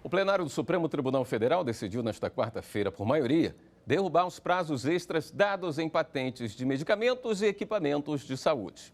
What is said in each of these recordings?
O plenário do Supremo Tribunal Federal decidiu nesta quarta-feira, por maioria, derrubar os prazos extras dados em patentes de medicamentos e equipamentos de saúde.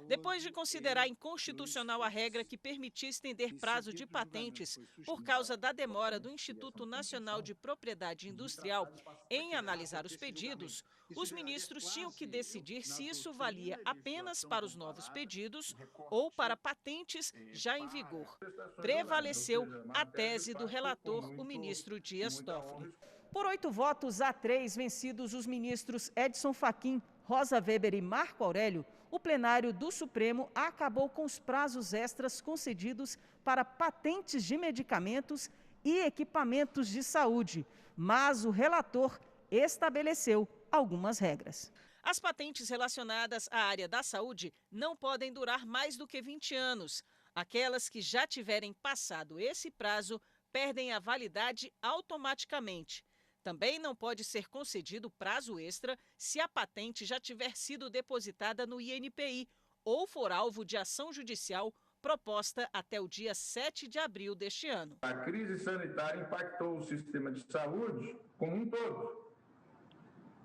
Depois de considerar inconstitucional a regra que permitia estender prazo de patentes por causa da demora do Instituto Nacional de Propriedade Industrial em analisar os pedidos, os ministros tinham que decidir se isso valia apenas para os novos pedidos ou para patentes já em vigor. Prevaleceu a tese do relator, o ministro Dias Toffoli. Por 8 votos a 3, vencidos os ministros Edson Fachin, Rosa Weber e Marco Aurélio, o plenário do Supremo acabou com os prazos extras concedidos para patentes de medicamentos e equipamentos de saúde, mas o relator estabeleceu algumas regras. As patentes relacionadas à área da saúde não podem durar mais do que 20 anos. Aquelas que já tiverem passado esse prazo perdem a validade automaticamente. Também não pode ser concedido prazo extra se a patente já tiver sido depositada no INPI ou for alvo de ação judicial proposta até o dia 7 de abril deste ano. A crise sanitária impactou o sistema de saúde como um todo,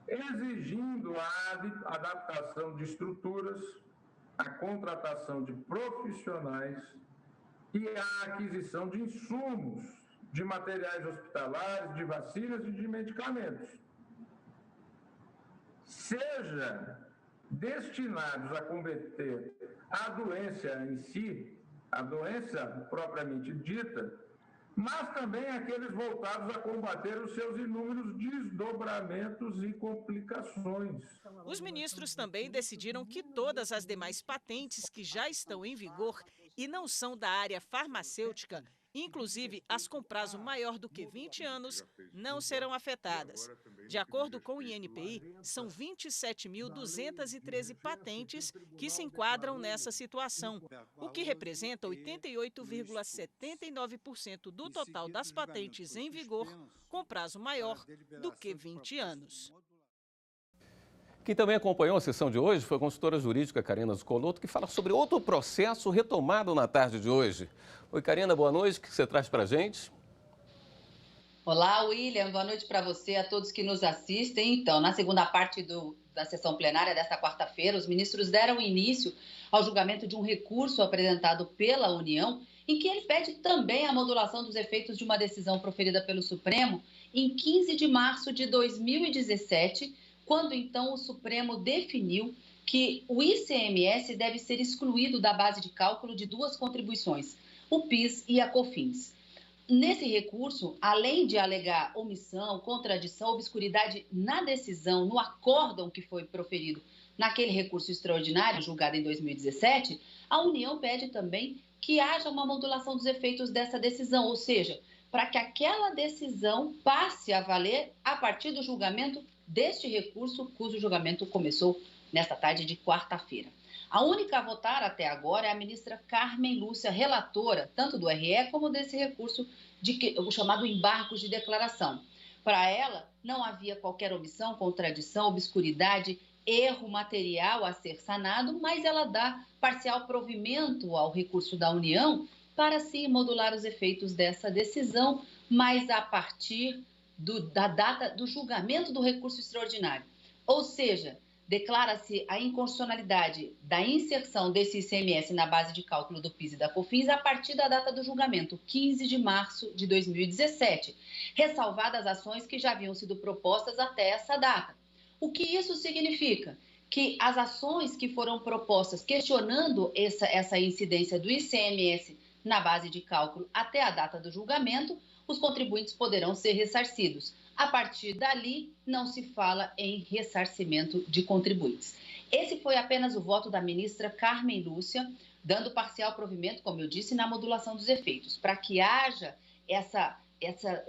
exigindo a adaptação de estruturas, a contratação de profissionais e a aquisição de insumos, de materiais hospitalares, de vacinas e de medicamentos, seja destinados a combater a doença em si, a doença propriamente dita, mas também aqueles voltados a combater os seus inúmeros desdobramentos e complicações. Os ministros também decidiram que todas as demais patentes que já estão em vigor e não são da área farmacêutica, inclusive as com prazo maior do que 20 anos, não serão afetadas. De acordo com o INPI, são 27.213 patentes que se enquadram nessa situação, o que representa 88,79% do total das patentes em vigor com prazo maior do que 20 anos. Quem também acompanhou a sessão de hoje foi a consultora jurídica Karina Zucolotto, que fala sobre outro processo retomado na tarde de hoje. Oi, Karina, boa noite. O que você traz para a gente? Olá, William. Boa noite para você, a todos que nos assistem. Então, na segunda parte da sessão plenária desta quarta-feira, os ministros deram início ao julgamento de um recurso apresentado pela União, em que ele pede também a modulação dos efeitos de uma decisão proferida pelo Supremo em 15 de março de 2017, quando então o Supremo definiu que o ICMS deve ser excluído da base de cálculo de duas contribuições, o PIS e a COFINS. Nesse recurso, além de alegar omissão, contradição, obscuridade na decisão, no acórdão que foi proferido naquele recurso extraordinário julgado em 2017, a União pede também que haja uma modulação dos efeitos dessa decisão, ou seja, para que aquela decisão passe a valer a partir do julgamento deste recurso, cujo julgamento começou nesta tarde de quarta-feira. A única a votar até agora é a ministra Carmen Lúcia, relatora tanto do RE como desse recurso, o chamado embargo de declaração. Para ela, não havia qualquer omissão, contradição, obscuridade, erro material a ser sanado, mas ela dá parcial provimento ao recurso da União para, sim, modular os efeitos dessa decisão, mas a partir da data do julgamento do recurso extraordinário. Ou seja, declara-se a inconstitucionalidade da inserção desse ICMS na base de cálculo do PIS e da COFINS a partir da data do julgamento, 15 de março de 2017, ressalvadas ações que já haviam sido propostas até essa data. O que isso significa? Que as ações que foram propostas questionando essa incidência do ICMS na base de cálculo até a data do julgamento, os contribuintes poderão ser ressarcidos. A partir dali, não se fala em ressarcimento de contribuintes. Esse foi apenas o voto da ministra Carmen Lúcia, dando parcial provimento, como eu disse, na modulação dos efeitos. Para que haja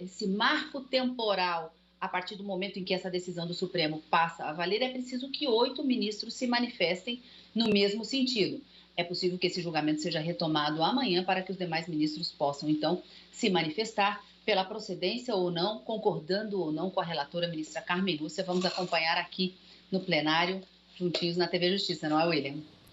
esse marco temporal a partir do momento em que essa decisão do Supremo passa a valer, é preciso que 8 ministros se manifestem no mesmo sentido. É possível que esse julgamento seja retomado amanhã para que os demais ministros possam, então, se manifestar pela procedência ou não, concordando ou não com a relatora ministra Carmen Lúcia. Vamos acompanhar aqui no plenário, juntinhos na TV Justiça, não é, William?